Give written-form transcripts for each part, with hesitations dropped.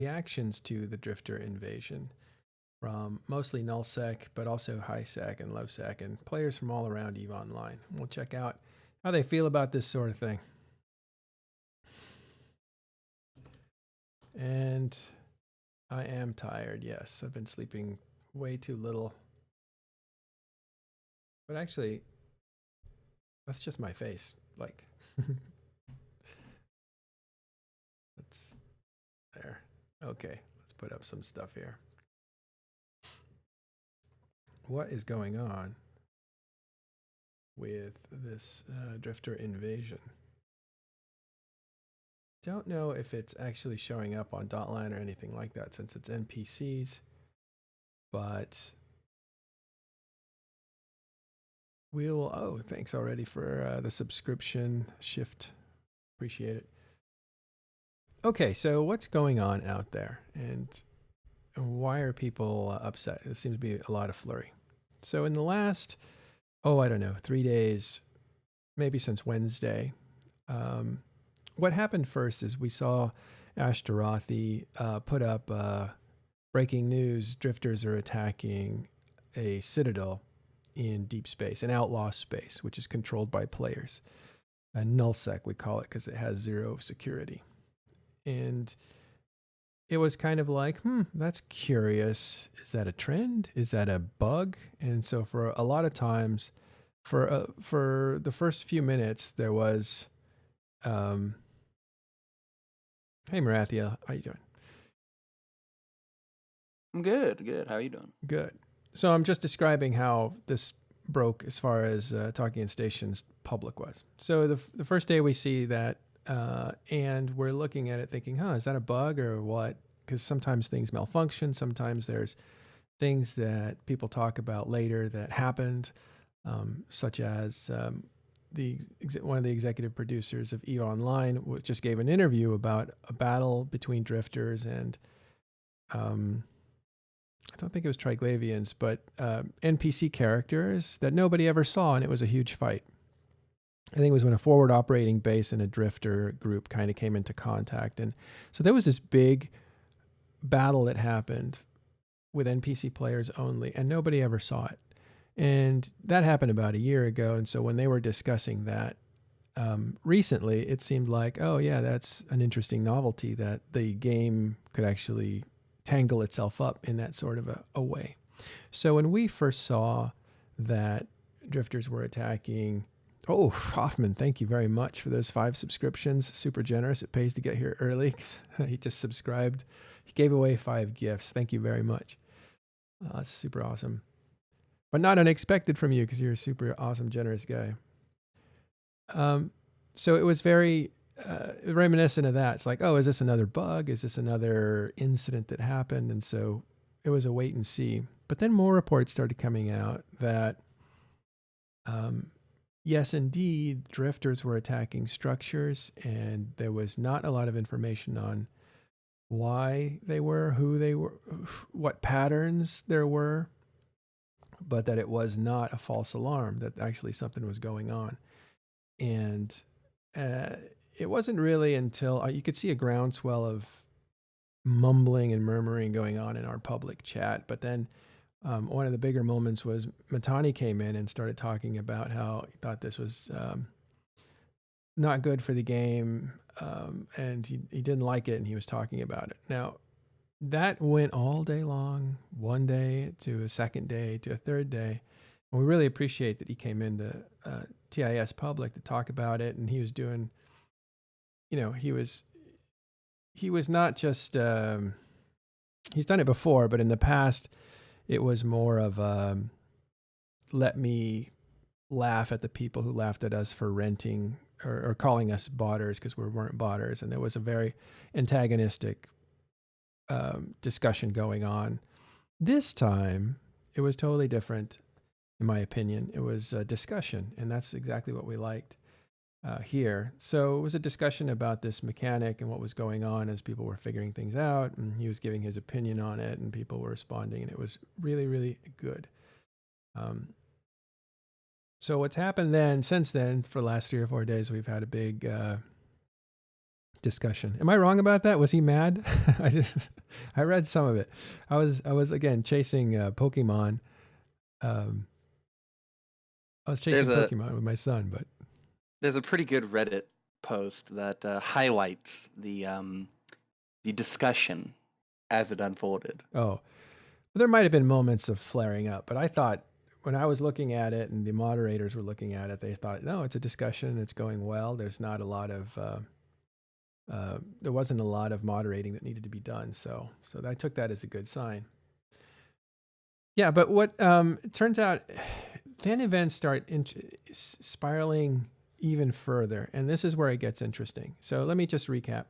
reactions to the drifter invasion from mostly Null SEC, but also high SEC and low SEC, and players from all around EVE Online. We'll check out how they feel about this sort of thing. And I am tired, yes. I've been sleeping way too little. But actually, that's just my face. Like, that's there. Okay, let's put up some stuff here. What is going on with this drifter invasion? Don't know if it's actually showing up on Dotline or anything like that since it's NPCs, but we'll, oh, thanks already for the subscription shift. Appreciate it. Okay, so what's going on out there and why are people upset? There seems to be a lot of flurry. So in the last, I don't know, 3 days, maybe since Wednesday, what happened first is we saw Ashtarothi put up breaking news: drifters are attacking a citadel in deep space, an outlaw space, which is controlled by players. A Null SEC, we call it, because it has 0 security. And it was kind of like, that's curious. Is that a trend? Is that a bug? And so for a lot of times, for the first few minutes, there was, hey Marathia, how you doing? I'm good. How are you doing? Good. So I'm just describing how this broke as far as Talking in Stations public was. So the first day we see that, and we're looking at it thinking, is that a bug or what? Because sometimes things malfunction. Sometimes there's things that people talk about later that happened, such as one of the executive producers of EVE Online just gave an interview about a battle between drifters and I don't think it was Triglavians, but NPC characters that nobody ever saw, and it was a huge fight. I think it was when a forward operating base and a drifter group kind of came into contact. And so there was this big battle that happened with NPC players only, and nobody ever saw it. And that happened about a year ago. And so when they were discussing that recently, it seemed like, oh yeah, that's an interesting novelty that the game could actually tangle itself up in that sort of a way. So when we first saw that drifters were attacking, Hoffman, thank you very much for those 5 subscriptions. Super generous. It pays to get here early. He just subscribed. He gave away 5 gifts. Thank you very much. That's super awesome. But not unexpected from you because you're a super awesome, generous guy. So it was very reminiscent of that. It's like, is this another bug? Is this another incident that happened? And so it was a wait and see. But then more reports started coming out that, yes, indeed, drifters were attacking structures, and there was not a lot of information on why they were, who they were, what patterns there were, but that it was not a false alarm, that actually something was going on. And it wasn't really until you could see a groundswell of mumbling and murmuring going on in our public chat. But then one of the bigger moments was Matani came in and started talking about how he thought this was not good for the game, and he didn't like it, and he was talking about it. Now, that went all day long, one day to a second day to a third day. And we really appreciate that he came into TIS Public to talk about it, and he was doing, he was not just, he's done it before, but in the past, it was more of let me laugh at the people who laughed at us for renting or calling us botters because we weren't botters. And there was a very antagonistic discussion going on. This time, it was totally different, in my opinion. It was a discussion, and that's exactly what we liked here. So it was a discussion about this mechanic and what was going on as people were figuring things out, and he was giving his opinion on it, and people were responding, and it was really, really good. So what's happened then, since then, for the last 3 or 4 days, we've had a big discussion. Am I wrong about that? Was he mad? I read some of it. I was again chasing Pokemon. Um, I was There's chasing a Pokemon with my son, but there's a pretty good Reddit post that highlights the discussion as it unfolded. oh, there might have been moments of flaring up. But I thought when I was looking at it and the moderators were looking at it, they thought, no, it's a discussion. It's going well. There's not a lot of there wasn't a lot of moderating that needed to be done. So I took that as a good sign. Yeah, but what it turns out, then events start spiraling even further, and this is where it gets interesting. So let me just recap.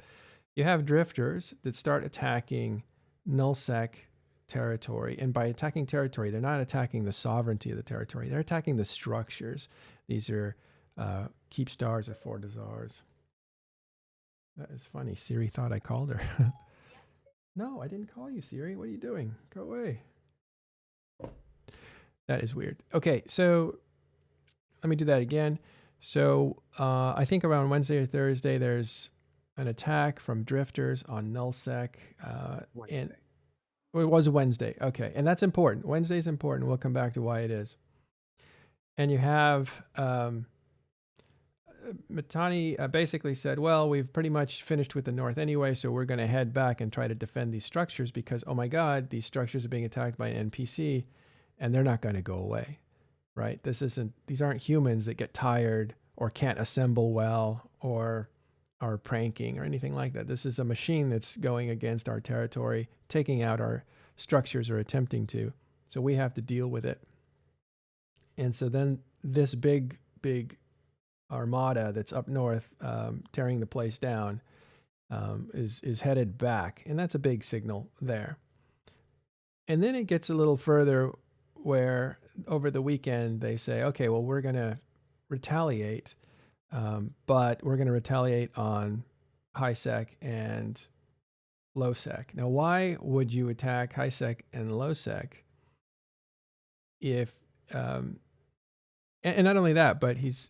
You have drifters that start attacking Null SEC territory, and by attacking territory, they're not attacking the sovereignty of the territory. They're attacking the structures. These are keep stars or fortizars. That is funny. Siri thought I called her. No, I didn't call you, Siri. What are you doing? Go away. That is weird. Okay, so let me do that again. So I think around Wednesday or Thursday, there's an attack from drifters on Null SEC. And it was a Wednesday. Okay, and that's important. Wednesday is important. We'll come back to why it is. And you have Matani basically said, well, we've pretty much finished with the North anyway, so we're going to head back and try to defend these structures because, oh my God, these structures are being attacked by an NPC, and they're not going to go away, right? These aren't humans that get tired or can't assemble well or are pranking or anything like that. This is a machine that's going against our territory, taking out our structures or attempting to. So we have to deal with it. And so then this big armada that's up north, tearing the place down, is headed back, and that's a big signal there. And then it gets a little further, where over the weekend they say, okay, well, we're going to retaliate, but we're going to retaliate on high sec and low sec. Now, why would you attack high sec and low sec if and not only that, but he's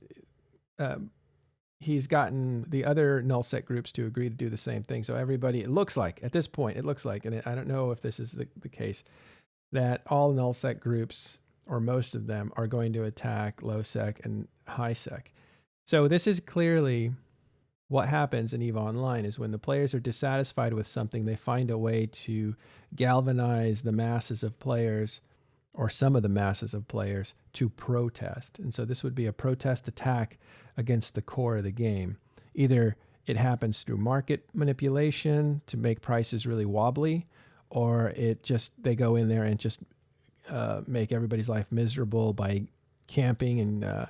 gotten the other null sec groups to agree to do the same thing. So everybody, it looks like at this point, and I don't know if this is the case, that all null sec groups, or most of them, are going to attack low sec and high sec. So this is clearly what happens in EVE Online, is when the players are dissatisfied with something, they find a way to galvanize the masses of players, or some of the masses of players, to protest. And so this would be a protest attack against the core of the game. Either it happens through market manipulation to make prices really wobbly, or they go in there and just make everybody's life miserable by camping and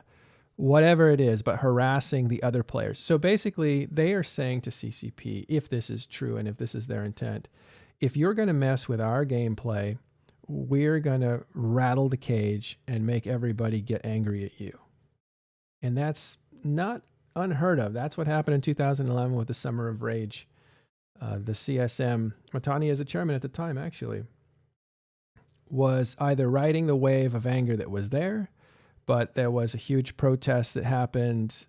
whatever it is, but harassing the other players. So basically, they are saying to CCP, if this is true and if this is their intent, if you're going to mess with our gameplay, we're going to rattle the cage and make everybody get angry at you. And that's not unheard of. That's what happened in 2011 with the Summer of Rage. The CSM, Matani as a chairman at the time, actually, was either riding the wave of anger that was there, but there was a huge protest that happened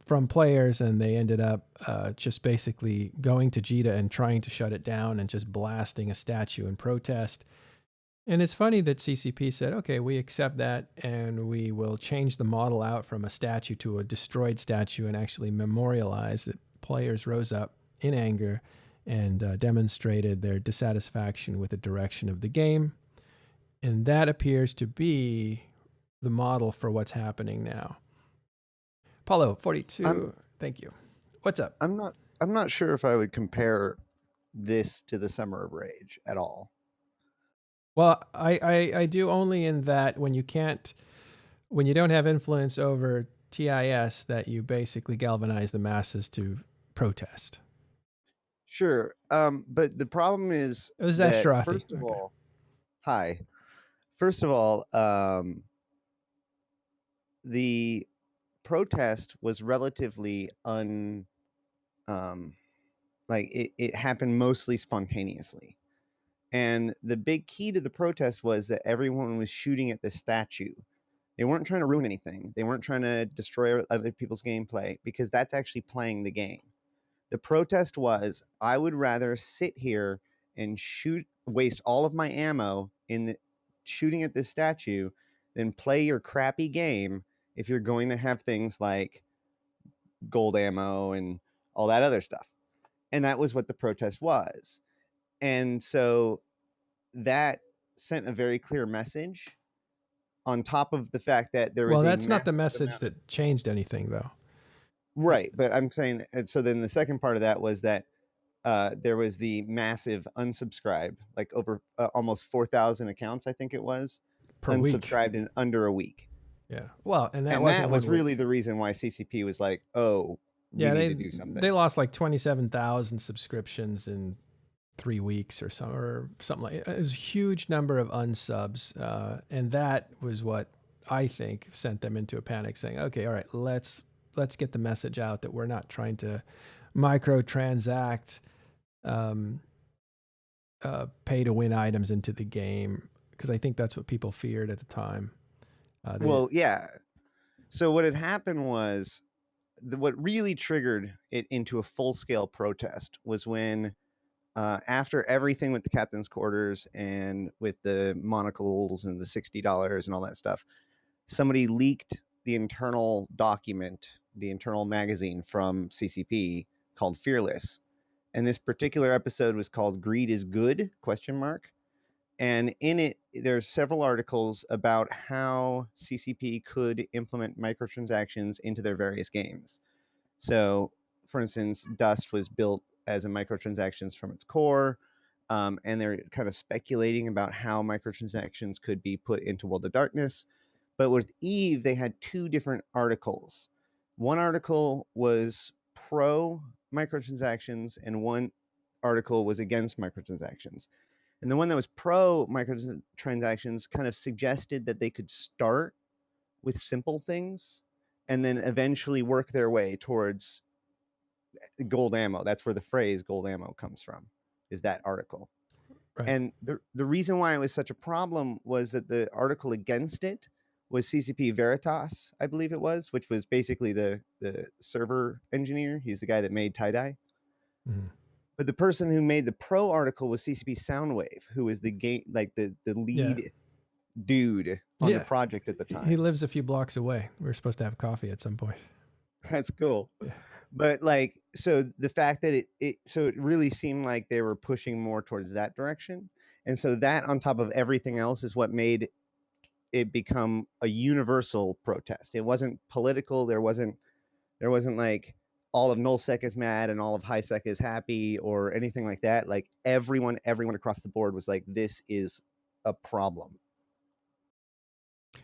from players, and they ended up just basically going to JITA and trying to shut it down and just blasting a statue in protest. And it's funny that CCP said, okay, we accept that, and we will change the model out from a statue to a destroyed statue and actually memorialize that players rose up in anger and demonstrated their dissatisfaction with the direction of the game. And that appears to be the model for what's happening now. Paulo 42, thank you. What's up? I'm not sure if I would compare this to the Summer of Rage at all. Well, I do, only in that when you don't have influence over TIS, that you basically galvanize the masses to protest. Sure, but the problem is It was that, Zestrothi. first of Okay. all, hi. First of all, the protest was relatively it happened mostly spontaneously. And the big key to the protest was that everyone was shooting at the statue. They weren't trying to ruin anything. They weren't trying to destroy other people's gameplay, because that's actually playing the game. The protest was, I would rather sit here and waste all of my ammo shooting at this statue than play your crappy game if you're going to have things like gold ammo and all that other stuff. And that was what the protest was. And so that sent a very clear message, on top of the fact that there was Well, a that's not the massive message amount. that changed anything, though. Right, but I'm saying, and so then the second part of that was that there was the massive unsubscribe, like over almost 4,000 accounts, I think it was, Per week. unsubscribed in under a week. Yeah. Well, and that And wasn't that was 1 week. really the reason why CCP was like, oh, we Yeah, need to do something. they lost like 27,000 subscriptions in 3 weeks or something like it. It was a huge number of unsubs, and that was what I think sent them into a panic, saying, "Okay, all right, let's get the message out that we're not trying to microtransact pay to win items into the game," because I think that's what people feared at the time. Well, yeah. So what had happened was, what really triggered it into a full-scale protest was when, after everything with the captain's quarters and with the monocles and the $60 and all that stuff, somebody leaked the internal document, the internal magazine from CCP called Fearless. And this particular episode was called Greed is Good? ? And in it, there's several articles about how CCP could implement microtransactions into their various games. So, for instance, Dust was built as a microtransactions from its core, and they're kind of speculating about how microtransactions could be put into World of Darkness. But with Eve, they had two different articles. One article was pro microtransactions, and one article was against microtransactions. And the one that was pro microtransactions kind of suggested that they could start with simple things and then eventually work their way towards gold ammo. That's where the phrase gold ammo comes from, is that article. Right. And the reason why it was such a problem was that the article against it was CCP Veritas, I believe it was, which was basically the server engineer. He's the guy that made tie-dye. Mhm. But the person who made the pro article was CCP Soundwave, who was the lead dude on the project at the time. He lives a few blocks away. We were supposed to have coffee at some point. That's cool. Yeah. But so the fact that it really seemed like they were pushing more towards that direction. And so that, on top of everything else, is what made it become a universal protest. It wasn't political. There wasn't like all of Null SEC is mad and all of High SEC is happy or anything like that. Like everyone across the board was like, this is a problem.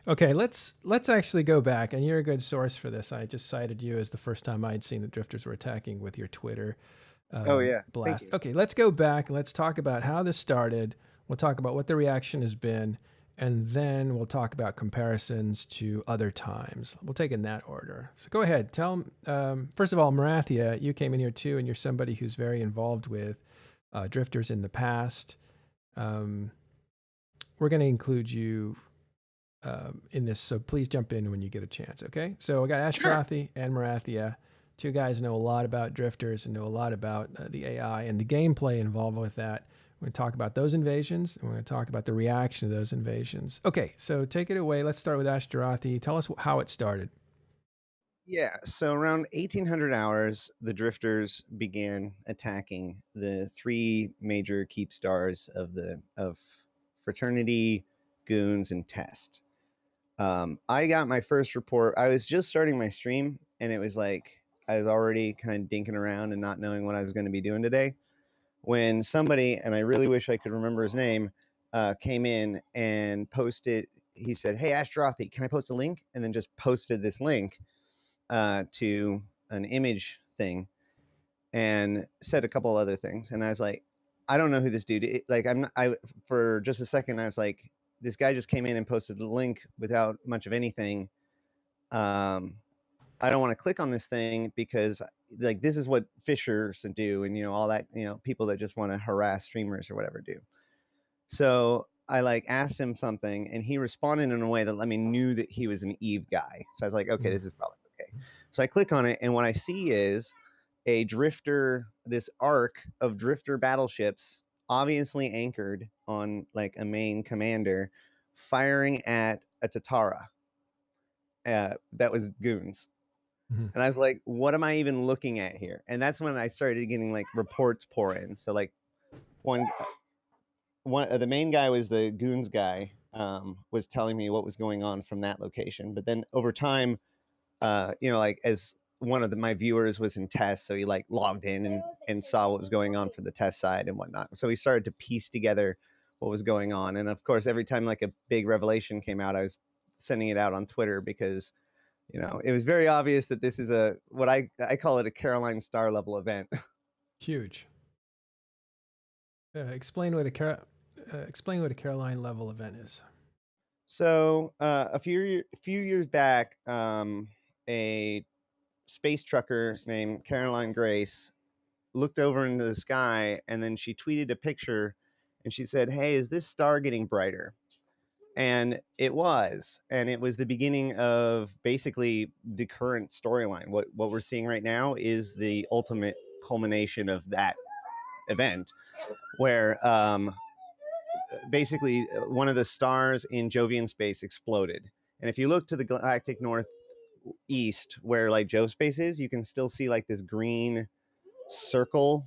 Okay, let's actually go back, and you're a good source for this. I just cited you as the first time I'd seen the drifters were attacking with your Twitter blast. Okay, let's go back and let's talk about how this started. We'll talk about what the reaction has been, and then we'll talk about comparisons to other times. We'll take in that order. So go ahead. Tell first of all, Marathia, you came in here too, and you're somebody who's very involved with drifters in the past. We're going to include you in this, so please jump in when you get a chance, okay? So I got Ashtarothi and Marathia. Two guys know a lot about drifters and know a lot about the AI and the gameplay involved with that. We're going to talk about those invasions, and we're going to talk about the reaction to those invasions. Okay, so take it away. Let's start with Ashtarothi. Tell us how it started. Yeah, so around 1800 hours, the drifters began attacking the three major keep stars of Fraternity, Goons, and Test. I got my first report. I was just starting my stream, and it was like I was already kind of dinking around and not knowing what I was going to be doing today, when somebody, and I really wish I could remember his name, came in and posted. He said, "Hey, Ashtarothi, can I post a link?" And then just posted this link to an image thing and said a couple other things. And I was like, I don't know who this dude is. Like, for just a second, I was like, this guy just came in and posted a link without much of anything. I don't want to click on this thing because like this is what phishers do, and all that, people that just want to harass streamers or whatever do. So I like asked him something, and he responded in a way that let me knew that he was an Eve guy. So I was like, okay, this is probably okay. So I click on it, and what I see is a drifter, this arc of drifter battleships, obviously anchored on like a main commander, firing at a Tatara. That was goons. Mm-hmm. And I was like, what am I even looking at here? And that's when I started getting like reports pour in. So like one the main guy was the goons guy, was telling me what was going on from that location. But then over time, like as one of my viewers was in test, so he like logged in and saw what was going on for the test side and whatnot. So he started to piece together what was going on. And of course, every time like a big revelation came out, I was sending it out on Twitter because it was very obvious that this is what I call it a Caroline Star level event. Huge. Explain what a Caroline level event is. So a few years back, a space trucker named Caroline Grace looked over into the sky, and then she tweeted a picture, and she said, "Hey, is this star getting brighter?" And it was the beginning of basically the current storyline. What we're seeing right now is the ultimate culmination of that event, where basically one of the stars in Jovian space exploded. And if you look to the galactic northeast, where like Jove space is, you can still see like this green circle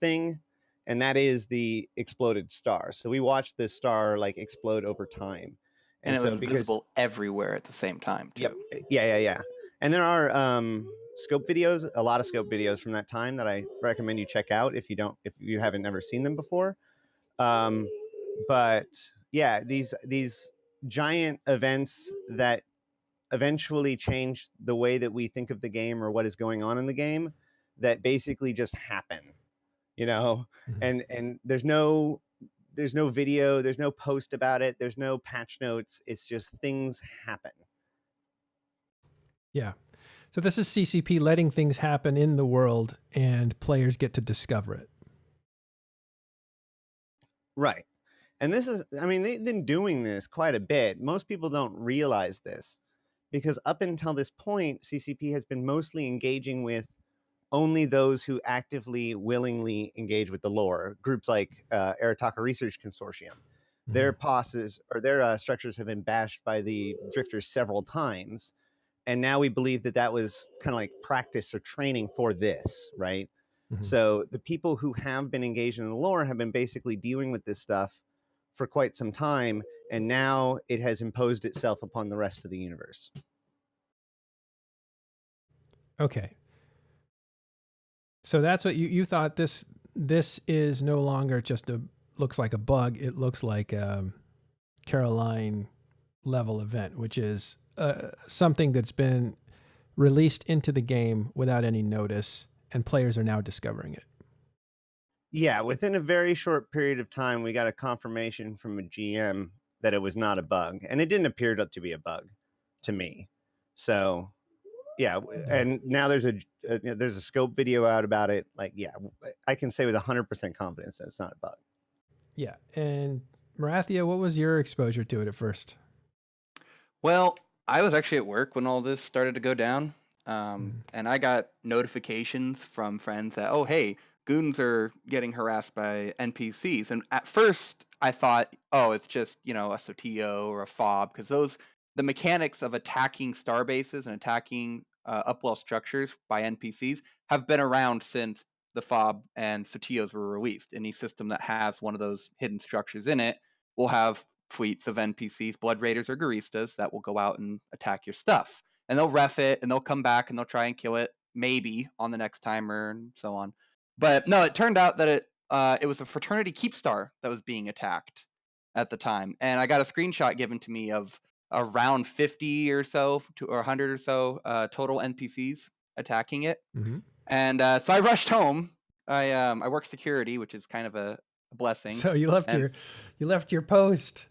thing, and that is the exploded star. So we watched this star like explode over time. And it so was visible everywhere at the same time, too. Yep. Yeah. And there are scope videos, a lot of scope videos from that time that I recommend you check out if you haven't ever seen them before. But yeah, these giant events that eventually change the way that we think of the game or what is going on in the game, that basically just happen, Mm-hmm. and there's no video, there's no post about it, there's no patch notes. It's just things happen. Yeah. So this is CCP letting things happen in the world, and players get to discover it. Right. And this is, I mean, they've been doing this quite a bit. Most people don't realize this because up until this point, CCP has been mostly engaging with only those who actively, willingly engage with the lore. Groups like Arataka Research Consortium. Their posses or their structures have been bashed by the drifters several times. And now we believe that was kind of like practice or training for this, right? Mm-hmm. So the people who have been engaged in the lore have been basically dealing with this stuff for quite some time, and now it has imposed itself upon the rest of the universe. Okay. So that's what you thought this is no longer just looks like a bug. It looks like a Caroline level event, which is something that's been released into the game without any notice, and players are now discovering it. Yeah, within a very short period of time, we got a confirmation from a GM that it was not a bug, and it didn't appear to be a bug to me. So, yeah, and now there's a scope video out about it. Like, yeah, I can say with 100% confidence that it's not a bug. Yeah, and Marathia, what was your exposure to it at first? Well, I was actually at work when all this started to go down, and I got notifications from friends that, oh, hey, goons are getting harassed by NPCs. And at first, I thought, oh, it's just, a SOTO or a fob, because the mechanics of attacking star bases and attacking upwell structures by NPCs have been around since the fob and SOTOs were released. Any system that has one of those hidden structures in it will have fleets of NPCs, Blood Raiders or Guristas, that will go out and attack your stuff. And they'll ref it, and they'll come back, and they'll try and kill it, maybe, on the next timer, and so on. But no, it turned out that it was a Fraternity Keepstar that was being attacked at the time. And I got a screenshot given to me of around 50 or so, or 100 or so total NPCs attacking it. Mm-hmm. And so I rushed home. I work security, which is kind of a blessing. So you left your post.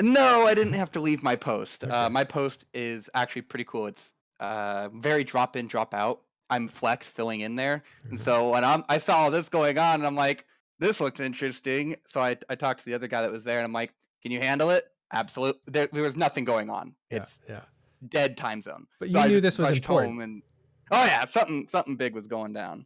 No, I didn't have to leave my post. Okay. My post is actually pretty cool. It's very drop in, drop out. I'm Flex filling in there. And so when I saw all this going on, and I'm like, this looks interesting. So I talked to the other guy that was there, and I'm like, Can you handle it? Absolutely. There was nothing going on. Yeah, It's yeah. dead time zone. But So you I knew just this was rushed important. home and oh yeah, something big was going down.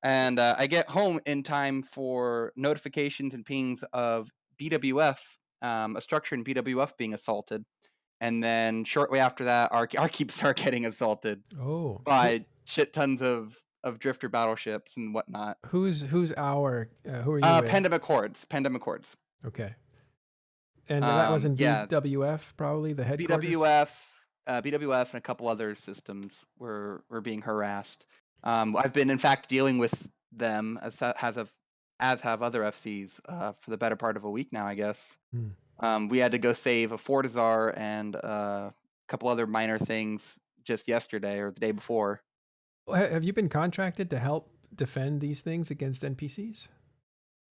And I get home in time for notifications and pings of BWF, a structure in BWF being assaulted. And then shortly after that, our keep start getting assaulted Oh, by shit tons of drifter battleships and whatnot. who's our? Who are you with? Pandemic hordes. Okay. And that was in yeah, BWF, probably the headquarters. BWF, and a couple other systems were being harassed. I've been in fact dealing with them as have other FCs for the better part of a week now, I guess. We had to go save a Fortizar and a couple other minor things just yesterday or the day before. Have you been contracted to help defend these things against NPCs?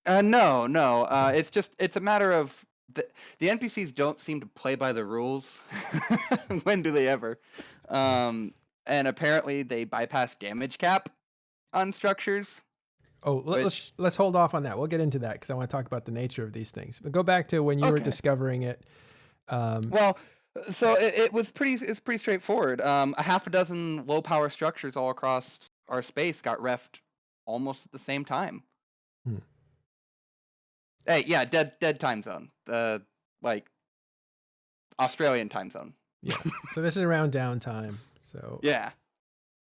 No. It's a matter of the NPCs don't seem to play by the rules. When do they ever? And apparently they bypass damage cap on structures. Oh, let's hold off on that. We'll get into that because I want to talk about the nature of these things. But go back to when you were discovering it. Well, so it's pretty straightforward. A half a dozen low power structures all across our space got refed almost at the same time. Hey, yeah, dead time zone. Like Australian time zone. Yeah. So this is around downtime. So yeah,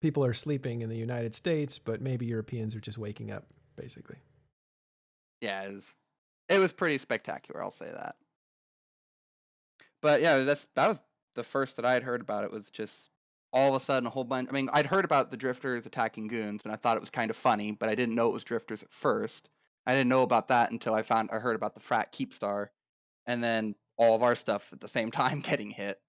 people are sleeping in the United States, but maybe Europeans are just waking up, basically. Yeah, it was pretty spectacular. I'll say that. But yeah, that was the first that I had heard about it. Was just all of a sudden a whole bunch. I mean, I'd heard about the drifters attacking goons, and I thought it was kind of funny, but I didn't know it was drifters at first. I didn't know about that until I heard about the frat Keepstar, and then all of our stuff at the same time getting hit.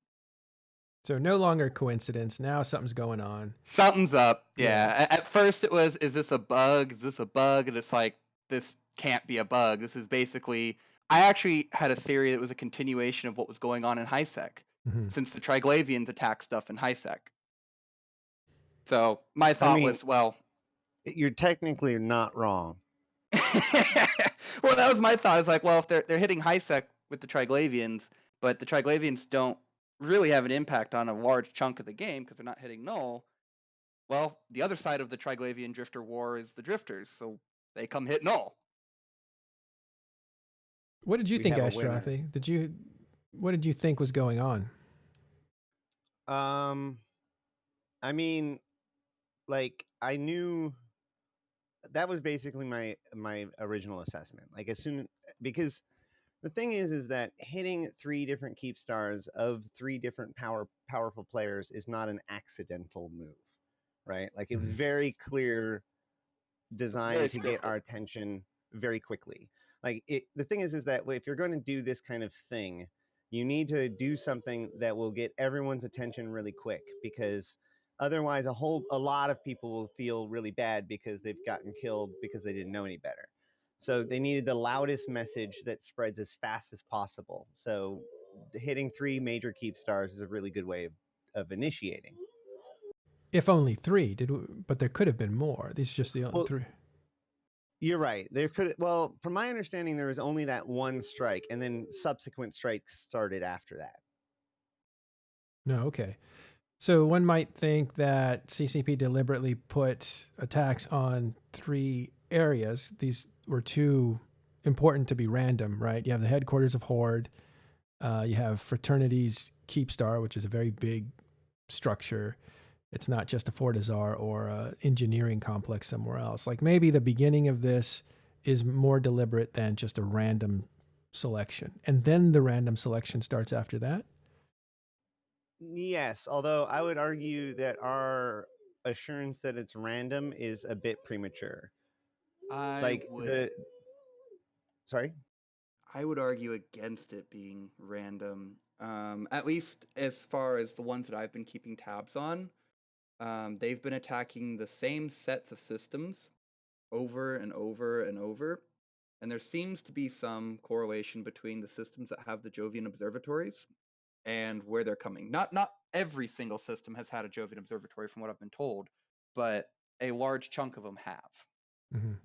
So no longer coincidence. Now something's going on. Something's up. Yeah. At first it was, is this a bug? Is this a bug? And it's like, this can't be a bug. This is basically, I actually had a theory that was a continuation of what was going on in HiSec, since the Triglavians attack stuff in HiSec. So my thought was, well, you're technically not wrong. Well, that was my thought. I was like, well, if they're hitting HiSec with the Triglavians, but the Triglavians don't really have an impact on a large chunk of the game because they're not hitting Null. Well, the other side of the Triglavian Drifter War is the Drifters, so they come hit Null. What did you think, Ashtrathi? What did you think was going on? I mean, like, I knew that was basically my original assessment. Like, because the thing is that hitting 3 different keep stars of 3 different powerful players is not an accidental move, right? Like, it was very clear, designed to get our attention very quickly. Like, the thing is that if you're going to do this kind of thing, you need to do something that will get everyone's attention really quick, because otherwise a lot of people will feel really bad because they've gotten killed because they didn't know any better. So they needed the loudest message that spreads as fast as possible. So hitting 3 major keep stars is a really good way of initiating. If only 3, but there could have been more. These are just the only 3. You're right. From my understanding, there was only that one strike, and then subsequent strikes started after that. No, okay. So one might think that CCP deliberately put attacks on 3 areas. These were too important to be random, right? You have the headquarters of Horde. You have Fraternity's Keepstar, which is a very big structure. It's not just a Fortizar or an engineering complex somewhere else. Like maybe the beginning of this is more deliberate than just a random selection. And then the random selection starts after that? Yes, although I would argue that our assurance that it's random is a bit premature. I would argue against it being random. At least as far as the ones that I've been keeping tabs on. They've been attacking the same sets of systems over and over and over. And there seems to be some correlation between the systems that have the Jovian observatories and where they're coming. Not every single system has had a Jovian observatory from what I've been told, but a large chunk of them have.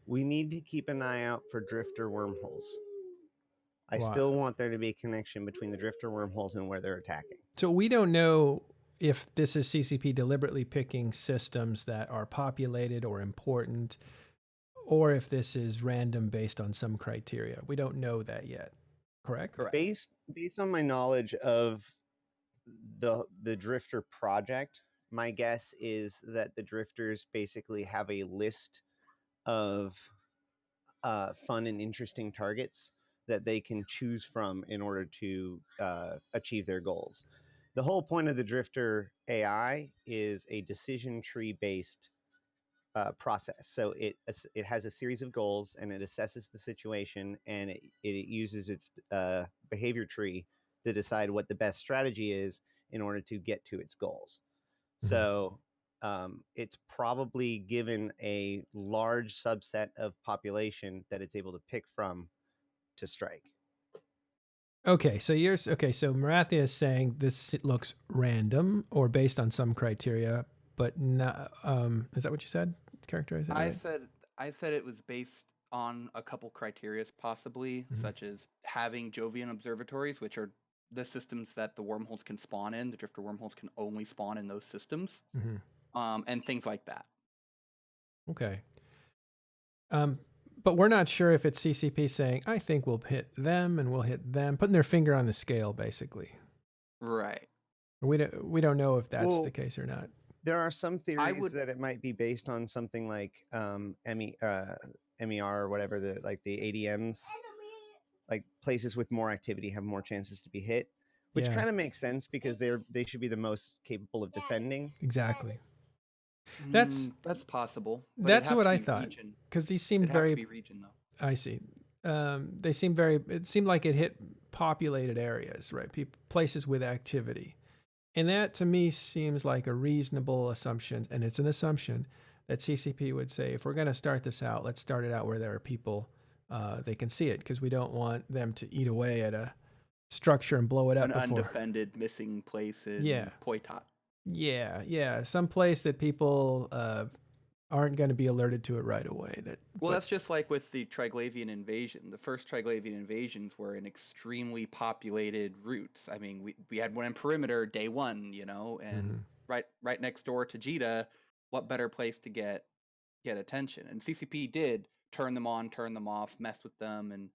We need to keep an eye out for drifter wormholes. I Wow. still want there to be a connection between the drifter wormholes and where they're attacking. So we don't know if this is CCP deliberately picking systems that are populated or important, or if this is random based on some criteria. We don't know that yet. Correct? Correct. Based on my knowledge of the drifter project, my guess is that the drifters basically have a list of fun and interesting targets that they can choose from in order to achieve their goals. The whole point of the drifter AI is a decision tree based process. So it has a series of goals, and it assesses the situation, and it uses its behavior tree to decide what the best strategy is in order to get to its goals. So it's probably given a large subset of population that it's able to pick from to strike. Okay, so so Marathia is saying this looks random or based on some criteria, but not. Is that what you said? Characterize that right? I said it was based on a couple criteria, possibly, such as having Jovian observatories, which are the systems that the wormholes can spawn in. The drifter wormholes can only spawn in those systems, and things like that. Okay. But we're not sure if it's CCP saying, I think we'll hit them and we'll hit them, putting their finger on the scale, basically. Right. We don't know if that's the case or not. There are some theories that it might be based on something like MER or whatever, the ADMs, like places with more activity have more chances to be hit, which kind of makes sense because they should be the most capable of defending. Exactly. That's possible. But That's what I thought, region. because these seemed It'd have to be region, though. I see. They seem it seemed like it hit populated areas, right? Places with activity. And that to me seems like a reasonable assumption, and it's an assumption that CCP would say, if we're going to start this out, let's start it out where there are people, they can see it, because we don't want them to eat away at a structure and blow it up An before. undefended missing place in Poitot. Yeah, some place that people aren't going to be alerted to it right away. That's just like with the Triglavian invasion. The first Triglavian invasions were in extremely populated routes. I mean, we had one in Perimeter day one, and right next door to Jita. What better place to get attention? And CCP did turn them on, turn them off, mess with them, and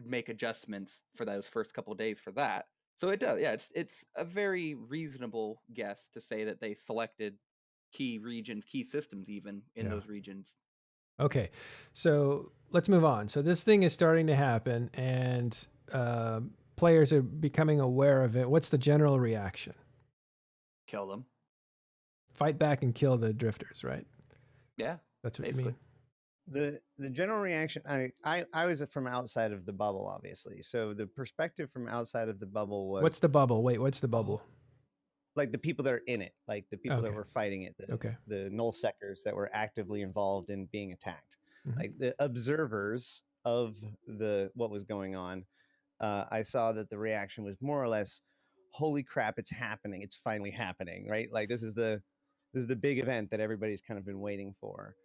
make adjustments for those first couple of days for that. So it does, yeah. It's a very reasonable guess to say that they selected key regions, key systems, even in those regions. Okay, so let's move on. So this thing is starting to happen, and players are becoming aware of it. What's the general reaction? Kill them. Fight back and kill the drifters, right? Yeah, that's what basically. You mean. The general reaction, I was from outside of the bubble, obviously. So the perspective from outside of the bubble was... What's the bubble? Wait, what's the bubble? Like the people that are in it, like the people that were fighting it, the Null SECers that were actively involved in being attacked. Like the observers of what was going on, I saw that the reaction was more or less, holy crap, it's happening. It's finally happening, right? Like this is the big event that everybody's kind of been waiting for.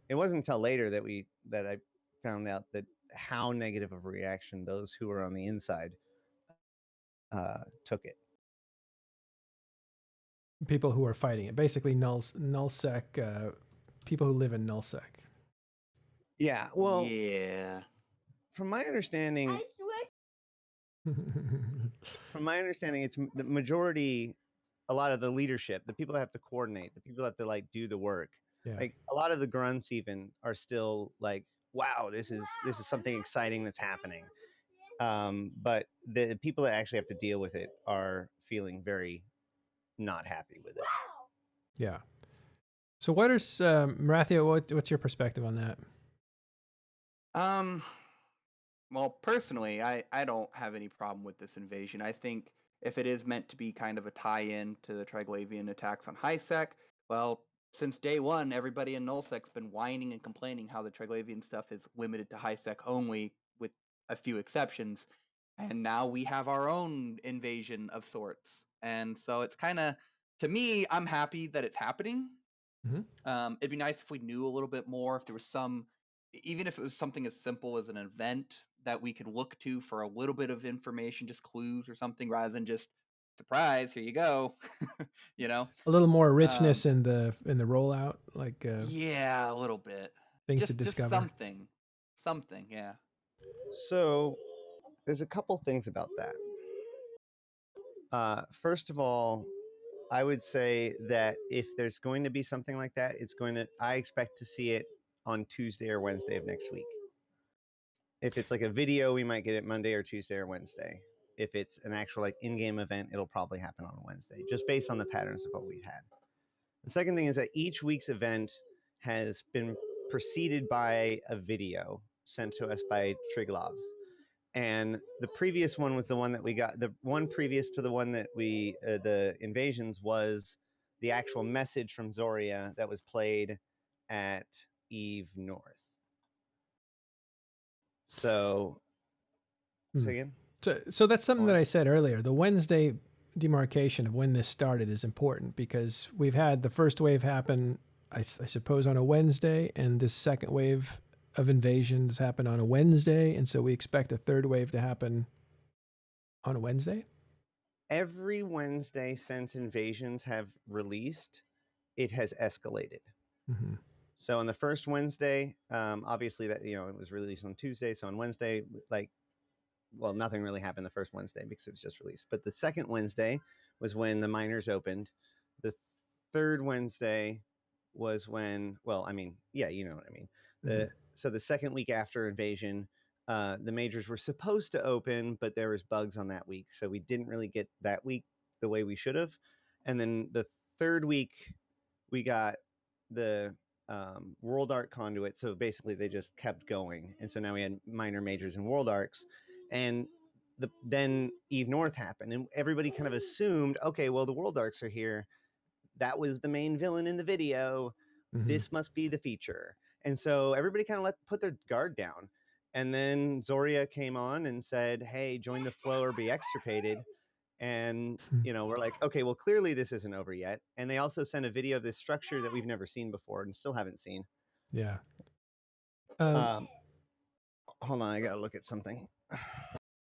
It wasn't until later that I found out that how negative of a reaction those who were on the inside took it. People who are fighting it, basically null sec, people who live in null sec. Yeah, well, yeah. From my understanding, it's the majority. A lot of the leadership, the people that have to coordinate, the people that have to like do the work. Yeah. Like a lot of the grunts even are still like, wow, this is something exciting that's happening. But the people that actually have to deal with it are feeling very not happy with it. Yeah. So what are Marathia, what's your perspective on that? Well, personally, I don't have any problem with this invasion. I think if it is meant to be kind of a tie-in to the Triglavian attacks on HiSec, well, since day one, everybody in NullSec's been whining and complaining how the Triglavian stuff is limited to HiSec only, with a few exceptions. And now we have our own invasion of sorts. And so it's kind of, to me, I'm happy that it's happening. It'd be nice if we knew a little bit more, if there was some even if it was something as simple as an event that we could look to for a little bit of information, just clues or something, rather than just surprise, here you go. You know, A little more um, richness in the rollout, like yeah, a little bit, things to just discover. something, yeah. So there's a couple things about that. First of all, I would say that if there's going to be something like that, I expect to see it on Tuesday or Wednesday of next week. If it's like a video, we might get it Monday or Tuesday or Wednesday. If it's an actual like in-game event, it'll probably happen on Wednesday, just based on the patterns of what we've had. The second thing is that each week's event has been preceded by a video sent to us by Triglovs. And the previous one was the one that we got. The one previous to the one that the invasions, was the actual message from Zoria that was played at Eve North. So, say again? So that's something Or- that I said earlier. The Wednesday demarcation of when this started is important because we've had the first wave happen, I suppose, on a Wednesday, and this second wave of invasions happened on a Wednesday, and so we expect a third wave to happen on a Wednesday. Every Wednesday since invasions have released, it has escalated. Mm-hmm. So on the first Wednesday, obviously that it was released on Tuesday. So on Wednesday, nothing really happened the first Wednesday because it was just released. But the second Wednesday was when the minors opened. The third Wednesday was when, yeah, you know what I mean. So the second week after invasion, the majors were supposed to open, but there was bugs on that week, so we didn't really get that week the way we should have. And then the third week, we got the World Arc conduit. So basically, they just kept going, and so now we had minor, majors, and World Arcs, and then Eve North happened, and everybody kind of assumed, okay, well, the World Arcs are here. That was the main villain in the video. This must be the feature. And so everybody kind of put their guard down. And then Zoria came on and said, hey, join the flow or be extirpated. And, we're like, okay, well, clearly this isn't over yet. And they also sent a video of this structure that we've never seen before and still haven't seen. Yeah. Hold on, I got to look at something.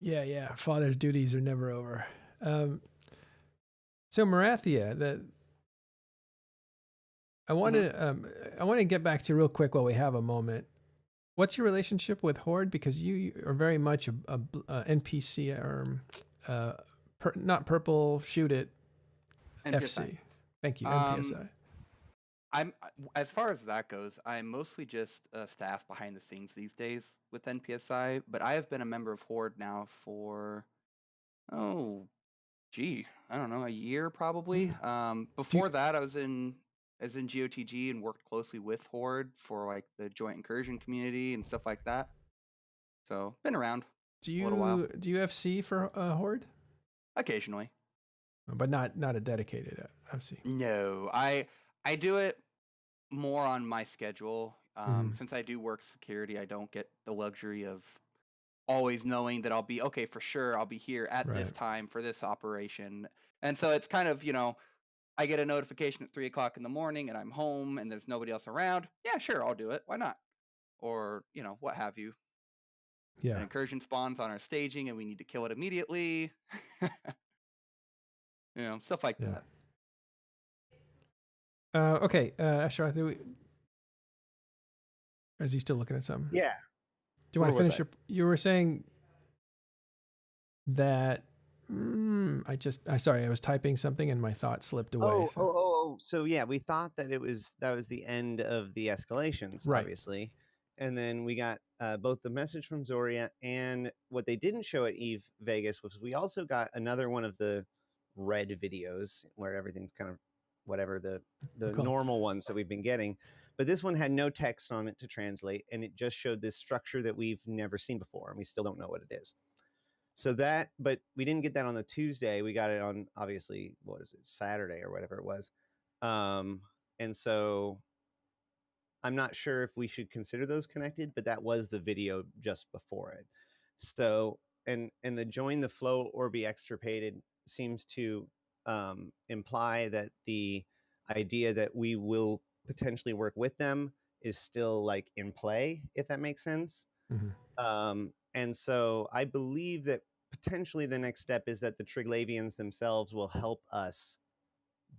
Yeah. Father's duties are never over. So Marathia, I want to get back to real quick while we have a moment. What's your relationship with Horde? Because you are very much a NPC or not purple. Shoot it. NPSI. FC. Thank you. NPSI. I'm as far as that goes, I'm mostly just staff behind the scenes these days with NPSI, but I have been a member of Horde now for I don't know, a year probably. Before that, I was in GOTG and worked closely with Horde for like the joint incursion community and stuff like that. So been around a little while. Do you FC for Horde? Occasionally, But not a dedicated FC. no. I do it more on my schedule. Since I do work security, I don't get the luxury of always knowing that I'll be okay for sure. I'll be here at this time for this operation, and so it's kind of I get a notification at 3 o'clock in the morning, and I'm home, and there's nobody else around. Yeah, sure, I'll do it. Why not? Or what have you. Yeah. An incursion spawns on our staging, and we need to kill it immediately. Stuff like that. Okay, Asher, is he still looking at something? Yeah. Do you want to finish you were saying that sorry, I was typing something and my thought slipped away. So yeah, we thought that that was the end of the escalations, Right. obviously. And then we got both the message from Zoria, and what they didn't show at Eve Vegas was we also got another one of the red videos where everything's kind of whatever, the normal ones that we've been getting. But this one had no text on it to translate, and it just showed this structure that we've never seen before, and we still don't know what it is. So but we didn't get that on the Tuesday. We got it on, obviously, Saturday or whatever it was. And so I'm not sure if we should consider those connected, but that was the video just before it. So, and the join the flow or be extirpated seems to imply that the idea that we will potentially work with them is still like in play, if that makes sense. And so I believe that potentially the next step is that the Triglavians themselves will help us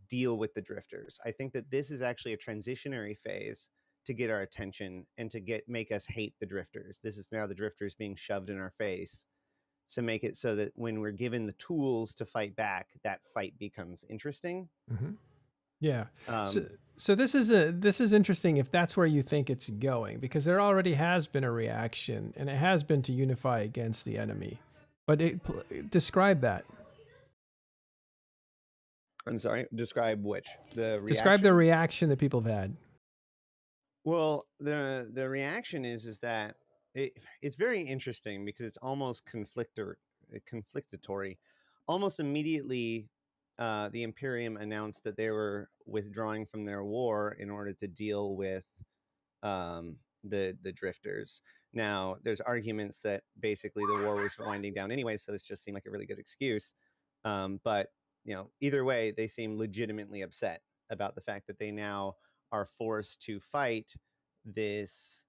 deal with the drifters. I think that this is actually a transitionary phase to get our attention and to make us hate the drifters. This is now the drifters being shoved in our face to make it so that when we're given the tools to fight back, that fight becomes interesting. Yeah. So this is interesting if that's where you think it's going, because there already has been a reaction, and it has been to unify against the enemy. But describe that. I'm sorry. Describe which? The reaction? Describe the reaction that people have had. Well, the reaction is that it's very interesting because it's almost conflictatory. Almost immediately, the Imperium announced that they were withdrawing from their war in order to deal with the drifters. Now, there's arguments that basically the war was winding down anyway, so this just seemed like a really good excuse. But either way, they seem legitimately upset about the fact that they now are forced to fight this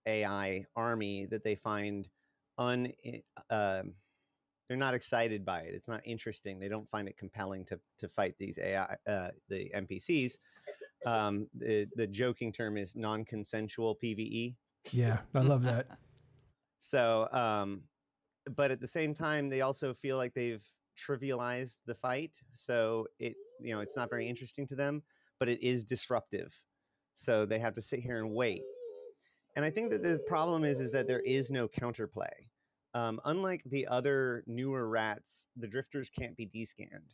AI army that they find they're not excited by it. It's not interesting. They don't find it compelling to fight these AI, the NPCs. The joking term is non-consensual PvE. Yeah, I love that. So, but at the same time, they also feel like they've trivialized the fight. So it's not very interesting to them, but it is disruptive. So they have to sit here and wait. And I think that the problem is that there is no counterplay. Unlike the other newer rats, the drifters can't be descanned.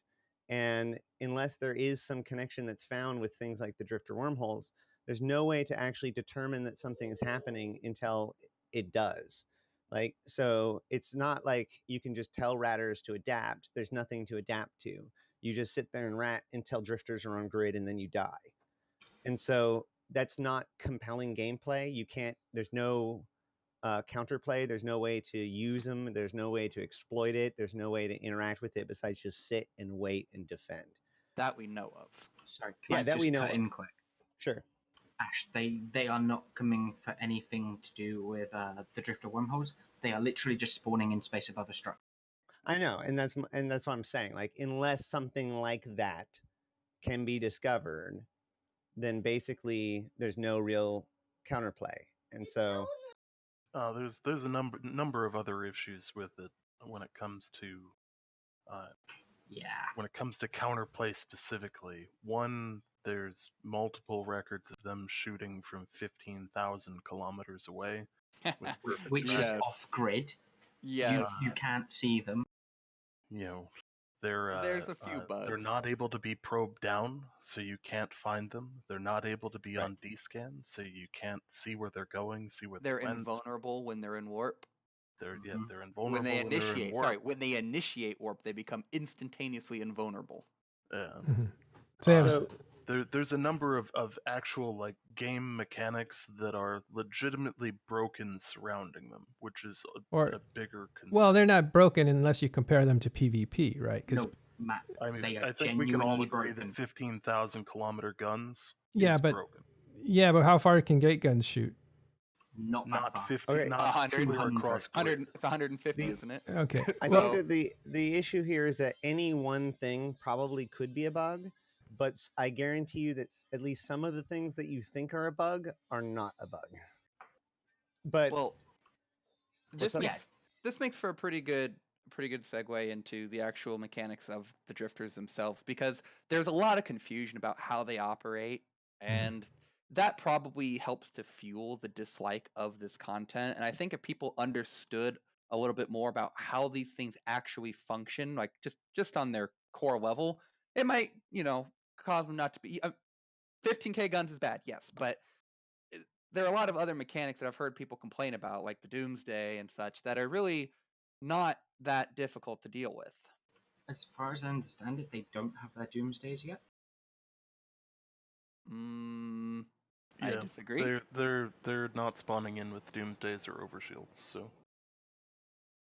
And unless there is some connection that's found with things like the drifter wormholes, there's no way to actually determine that something is happening until it does. So it's not like you can just tell ratters to adapt. There's nothing to adapt to. You just sit there and rat until drifters are on grid and then you die. And so that's not compelling gameplay. There's no counterplay. There's no way to use them. There's no way to exploit it. There's no way to interact with it besides just sit and wait and defend. That we know of. Sorry, can I that just we know cut of. in quick? Sure. Ash, they are not coming for anything to do with the drifter wormholes. They are literally just spawning in space above a structure. I know, and that's what I'm saying. Like, unless something like that can be discovered, then basically there's no real counterplay. And so there's a number of other issues with it when it comes to when it comes to counterplay specifically. One, there's multiple records of them shooting from 15,000 kilometers away, which is off grid. Yes. You can't see them. There's a few bugs. They're not able to be probed down, so you can't find them. They're not able to be on descan, so you can't see where they're going, see where they're they went. invulnerable when they're in warp. They're invulnerable when they initiate. when they initiate warp, they become instantaneously invulnerable. Yeah. So there's a number of actual like game mechanics that are legitimately broken surrounding them, which is a bigger concern. Well, they're not broken unless you compare them to PvP, right? No, Matt, I think we can all agree that 15,000 kilometer guns is broken. Yeah, but how far can gate guns shoot? Not 50, okay. not 100 across 100. It's 150, isn't it? Okay. I think that the issue here is that any one thing probably could be a bug, but I guarantee you that at least some of the things that you think are a bug are not a bug. But this makes for a pretty good segue into the actual mechanics of the drifters themselves, because there's a lot of confusion about how they operate, and that probably helps to fuel the dislike of this content. And I think if people understood a little bit more about how these things actually function, like just on their core level, it might, cause them not to be 15k guns is bad, yes, but there are a lot of other mechanics that I've heard people complain about, like the Doomsday and such, that are really not that difficult to deal with. As far as I understand it, they don't have their Doomsdays yet. I disagree. They're not spawning in with Doomsdays or Overshields, so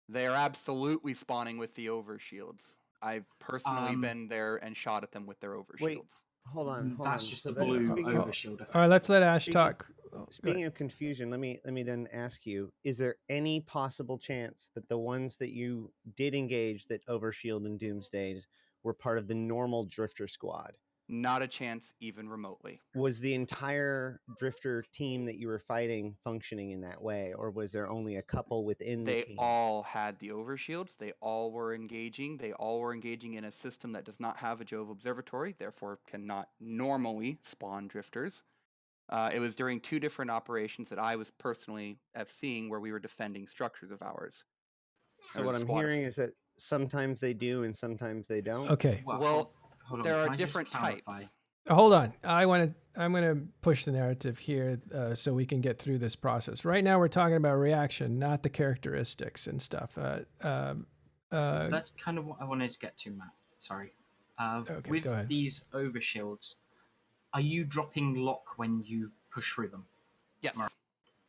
they are absolutely spawning with the Overshields. I've personally been there and shot at them with their Overshields. Hold on. That's just So the that, blue speaking of overshield effect. All right, let's let Ash Speaking- talk. Go speaking ahead. of confusion, let me then ask you: is there any possible chance that the ones that you did engage that Overshield and Doomsday were part of the normal Drifter squad? Not a chance, even remotely. Was the entire Drifter team that you were fighting functioning in that way, or was there only a couple within the They team? all had the overshields. They all were engaging. They all were engaging in a system that does not have a Jove observatory, therefore cannot normally spawn drifters. It was during 2 different operations that I was personally seeing where we were defending structures of ours. So what I'm hearing is that sometimes they do and sometimes they don't. Okay. Well, hold on. there Can are I just different clarify? types. Hold on. I'm gonna push the narrative here so we can get through this process. Right now, we're talking about reaction, not the characteristics and stuff. That's kind of what I wanted to get to, Matt. Sorry. Okay, With go ahead. these overshields, are you dropping lock when you push through them? Yes.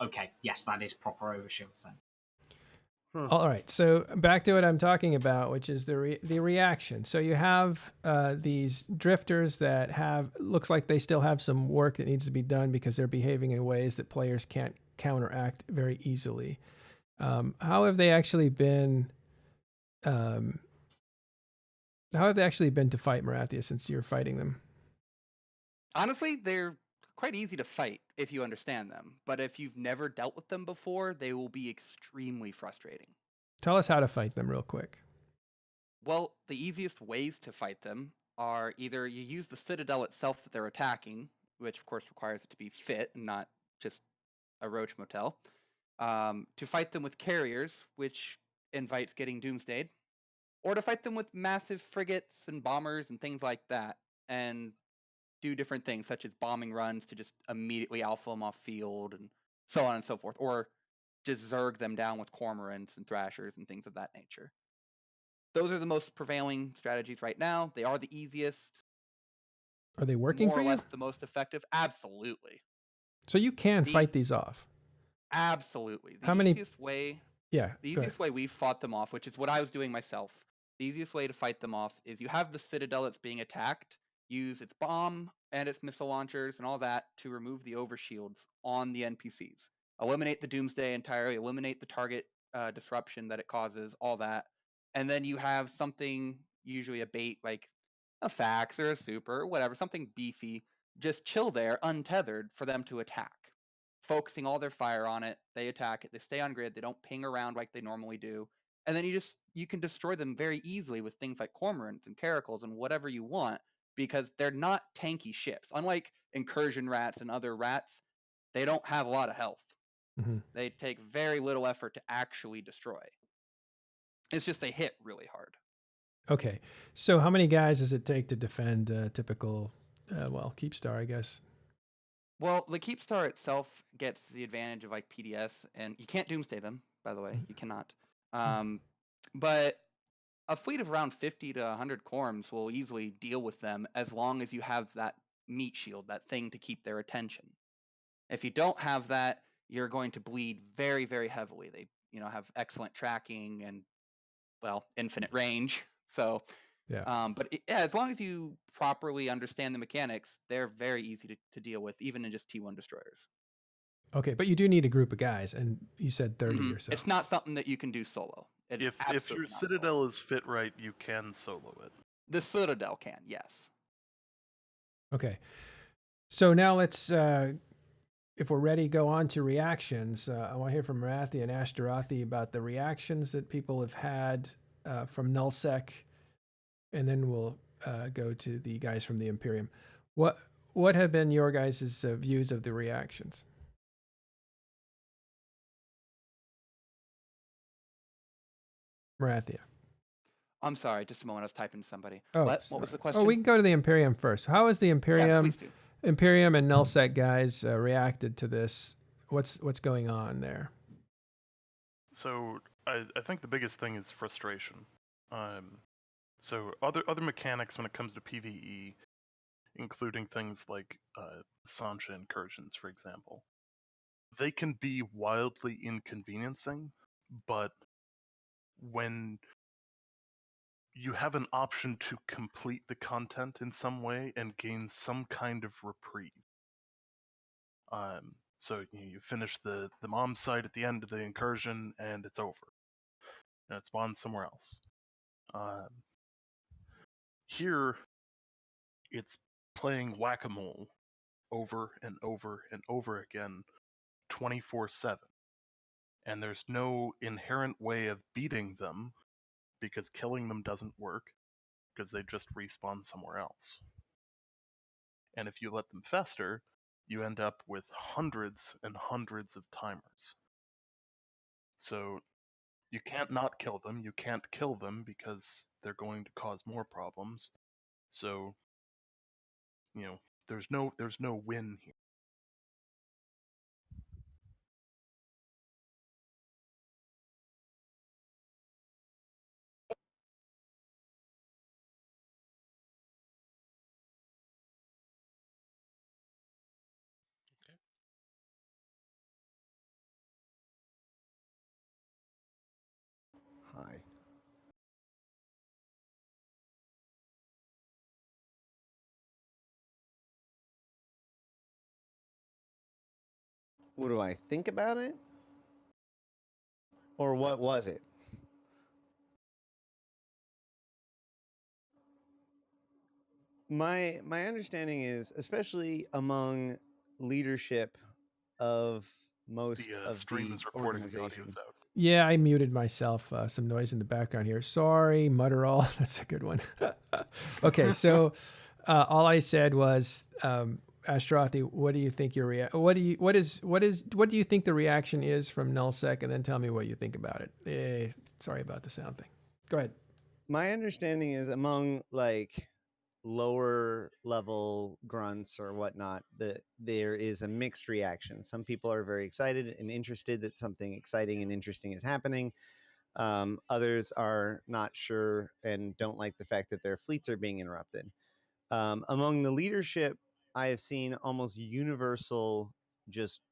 Okay, yes, that is proper overshields then. All right, so back to what I'm talking about, which is the reaction. So you have these drifters that looks like they still have some work that needs to be done because they're behaving in ways that players can't counteract very easily. How have they actually been? How have they actually been to fight Marathia since you're fighting them? Honestly, they're quite easy to fight if you understand them, but if you've never dealt with them before, they will be extremely frustrating. Tell us how to fight them real quick. Well, the easiest ways to fight them are either you use the citadel itself that they're attacking, which of course requires it to be fit and not just a roach motel, to fight them with carriers, which invites getting doomsdayed, or to fight them with massive frigates and bombers and things like that, and do different things such as bombing runs to just immediately alpha them off field and so on and so forth, or just zerg them down with cormorants and thrashers and things of that nature. Those are the most prevailing strategies right now. They are the easiest. Are they working more for or you? less the most effective. Absolutely. So you can fight these off. Absolutely. The How many? easiest way. Yeah. The easiest way we've fought them off, which is what I was doing myself. The easiest way to fight them off is you have the citadel that's being attacked, use its bomb and its missile launchers and all that to remove the overshields on the NPCs. Eliminate the doomsday entirely, eliminate the target disruption that it causes, all that. And then you have something, usually a bait like a fax or a super or whatever, something beefy, just chill there untethered for them to attack. Focusing all their fire on it, they attack it, they stay on grid, they don't ping around like they normally do. And then you can destroy them very easily with things like cormorants and caracals and whatever you want, because they're not tanky ships. Unlike incursion rats and other rats, they don't have a lot of health. Mm-hmm. They take very little effort to actually destroy. It's just they hit really hard. Okay, so how many guys does it take to defend a typical, Keepstar, I guess? Well, the Keepstar itself gets the advantage of like PDS, and you can't doomsday them, by the way. You cannot. But a fleet of around 50 to 100 corms will easily deal with them as long as you have that meat shield, that thing to keep their attention. If you don't have that, you're going to bleed very, very heavily. They, have excellent tracking and, infinite range. So, yeah. As long as you properly understand the mechanics, they're very easy to deal with, even in just T1 destroyers. Okay, but you do need a group of guys, and you said 30 or so. It's not something that you can do solo. It's If your citadel is fit right, you can solo it. The citadel can, yes. Okay, so now let's, if we're ready, go on to reactions. I want to hear from Marathi and Ashtarathi about the reactions that people have had from Null SEC, and then we'll go to the guys from the Imperium. What have been your guys' views of the reactions? Marathia. I'm sorry, just a moment. I was typing to somebody. Oh, what was the question? Oh, we can go to the Imperium first. How has the Imperium, yes, please do. Imperium and Null SEC guys reacted to this? What's going on there? So I think the biggest thing is frustration. So other mechanics when it comes to PvE, including things like Sancha incursions, for example, they can be wildly inconveniencing, but when you have an option to complete the content in some way and gain some kind of reprieve. So you finish the mom site at the end of the incursion, and it's over, and it spawns somewhere else. Here, it's playing whack-a-mole over and over and over again, 24/7, and there's no inherent way of beating them because killing them doesn't work because they just respawn somewhere else. And if you let them fester, you end up with hundreds and hundreds of timers. So you can't not kill them, you can't kill them because they're going to cause more problems. So, there's no win here. Hi. What do I think about it? Or what was it? My understanding is, especially among leadership of most The of stream the is recording the organizations. audio's out. Yeah, I muted myself. Some noise in the background here. Sorry, Matterall. That's a good one. Okay, so all I said was, Ashtrathi, what do you think what do you think the reaction is from Null SEC, and then tell me what you think about it. Sorry about the sound thing. Go ahead. My understanding is among like lower level grunts or whatnot, that there is a mixed reaction. Some people are very excited and interested that something exciting and interesting is happening. Others are not sure and don't like the fact that their fleets are being interrupted. Among the leadership, I have seen almost universal just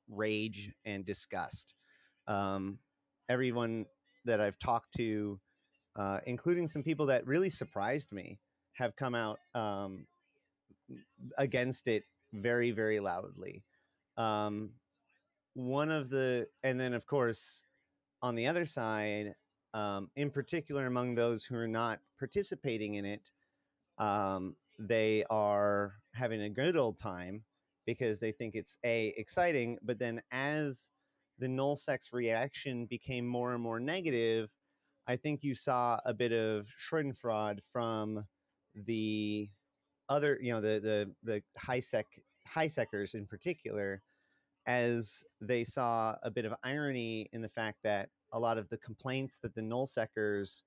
rage and disgust. Everyone that I've talked to, including some people that really surprised me, have come out against it very, very loudly. And then of course, on the other side, in particular among those who are not participating in it, they are having a good old time because they think it's exciting. But then as the null sex reaction became more and more negative, I think you saw a bit of Schadenfreude from the other, the high secers in particular, as they saw a bit of irony in the fact that a lot of the complaints that the null secers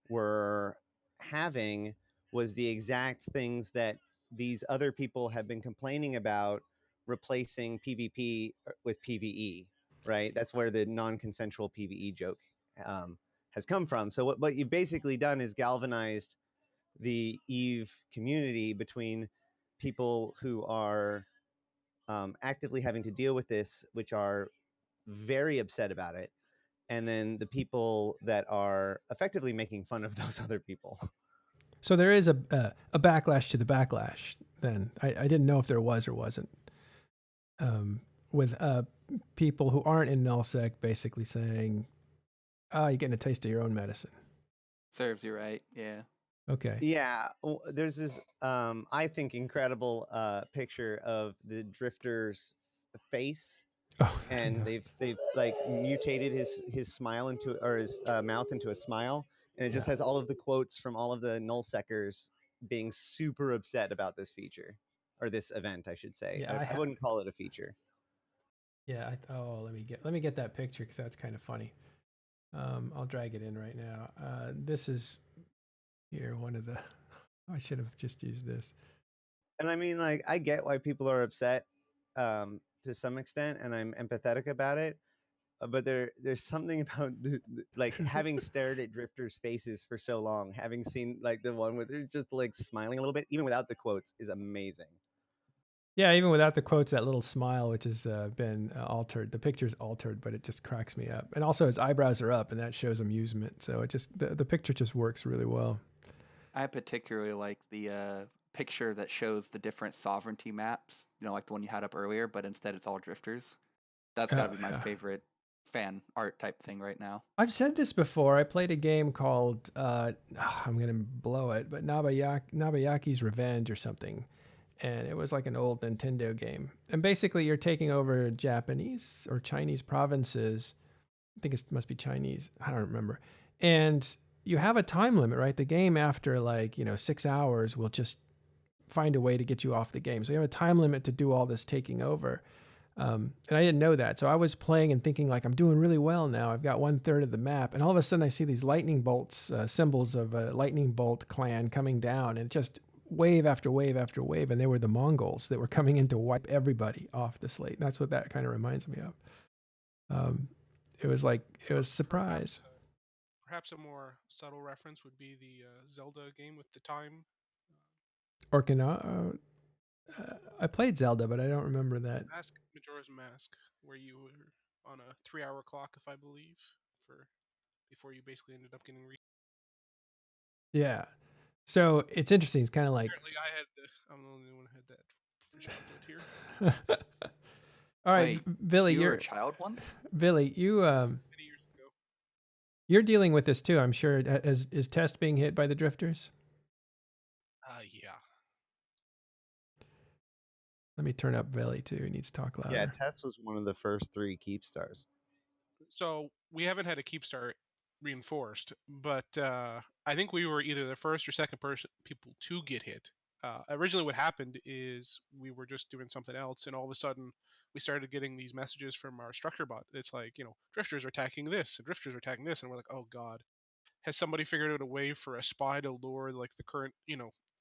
were having was the exact things that these other people have been complaining about, replacing PvP with PvE, right? That's where the non-consensual PvE joke has come from. So what you've basically done is galvanized the EVE community between people who are actively having to deal with this, which are very upset about it, and then the people that are effectively making fun of those other people. So there is a backlash to the backlash. Then I didn't know if there was or wasn't. With people who aren't in nullsec basically saying, "Oh, you're getting a taste of your own medicine." Serves you right. Yeah. Okay. Yeah, there's this I think incredible picture of the drifter's face, Oh, and they've like mutated his smile into, or his mouth into a smile, and it just Yeah. has all of the quotes from all of the nullsecers being super upset about this feature, or this event, I should say. Yeah, I wouldn't call it a feature. Yeah. Let me get that picture because that's kind of funny. I'll drag it in right now. This is here one of the. I should have just used this. And I mean, like, I get why people are upset to some extent, and I'm empathetic about it. But there's something about like having stared at drifters' faces for so long, having seen like the one where they're just like smiling a little bit, even without the quotes, is amazing. Yeah, even without the quotes, that little smile, which has been altered. The picture's altered, but it just cracks me up. And also his eyebrows are up, and that shows amusement. So it just the picture just works really well. I particularly like the picture that shows the different sovereignty maps, like the one you had up earlier, but instead it's all drifters. That's got to be my Yeah. favorite fan art type thing right now. I've said this before. I played a game called I'm gonna blow it, but Nabayaki's Revenge or something, and it was like an old Nintendo game. And basically, you're taking over Japanese or Chinese provinces. I think it must be Chinese. I don't remember. And you have a time limit, right? The game after 6 hours will just find a way to get you off the game. So you have a time limit to do all this taking over. And I didn't know that. So I was playing and thinking like, I'm doing really well now. I've got 1/3 of the map. And all of a sudden I see these lightning bolts, symbols of a lightning bolt clan coming down, and just wave after wave after wave. And they were the Mongols that were coming in to wipe everybody off the slate. And that's what that kind of reminds me of. It was a surprise. Perhaps a more subtle reference would be the Zelda game with the time. I played Zelda, but I don't remember that. Majora's Mask, where you were on a 3-hour clock, if I believe, before you basically ended up getting. Yeah. So it's interesting. It's kind of like. Apparently, I'm the only one who had that childhood here. All right, Wait, Billy, you were a child once? Billy, you Many years ago. you're dealing with this too, I'm sure. Is Test being hit by the drifters? Yeah. Let me turn up Billy too. He needs to talk louder. Yeah, Tess was one of the first 3 keep stars. So we haven't had a keep star reinforced, but I think we were either the first or second people to get hit. Originally, what happened is we were just doing something else, and all of a sudden, we started getting these messages from our structure bot. It's like, drifters are attacking this, and drifters are attacking this, and we're like, oh god, has somebody figured out a way for a spy to lure like the current,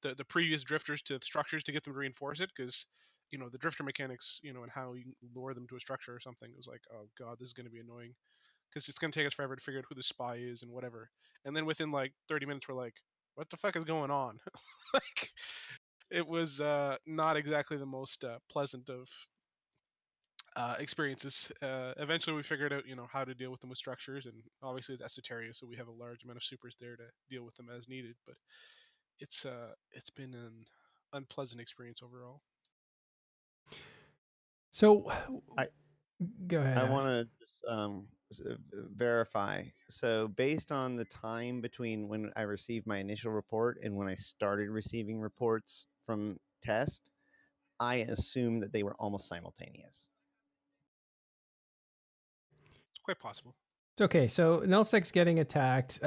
the previous drifters to structures to get them to reinforce it? Because the drifter mechanics, and how you lure them to a structure or something. It was like, oh god, this is going to be annoying because it's going to take us forever to figure out who the spy is and whatever. And then within like 30 minutes, we're like, what the fuck is going on? Like, it was not exactly the most pleasant of experiences. Eventually, we figured out, how to deal with them with structures, and obviously it's esoteria, so we have a large amount of supers there to deal with them as needed. But it's been an unpleasant experience overall. So, go ahead. I want to just verify. So based on the time between when I received my initial report and when I started receiving reports from Test, I assume that they were almost simultaneous. It's quite possible. It's okay. So Null SEC's getting attacked.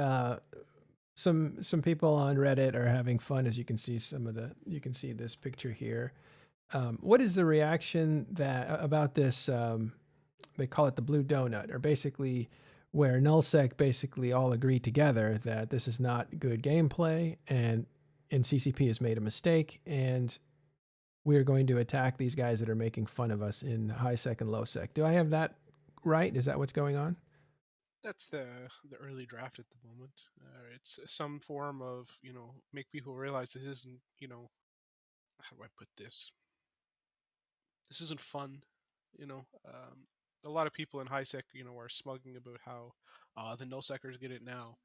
Some people on Reddit are having fun, as you can see you can see this picture here. What is the reaction about this? They call it the blue donut, or basically where nullsec basically all agree together that this is not good gameplay, and CCP has made a mistake, and we're going to attack these guys that are making fun of us in high sec and low sec. Do I have that right? Is that what's going on? That's the early draft at the moment. It's some form of, make people realize this isn't, how do I put this? This isn't fun, a lot of people in high sec, are smugging about how the nullsecers get it now,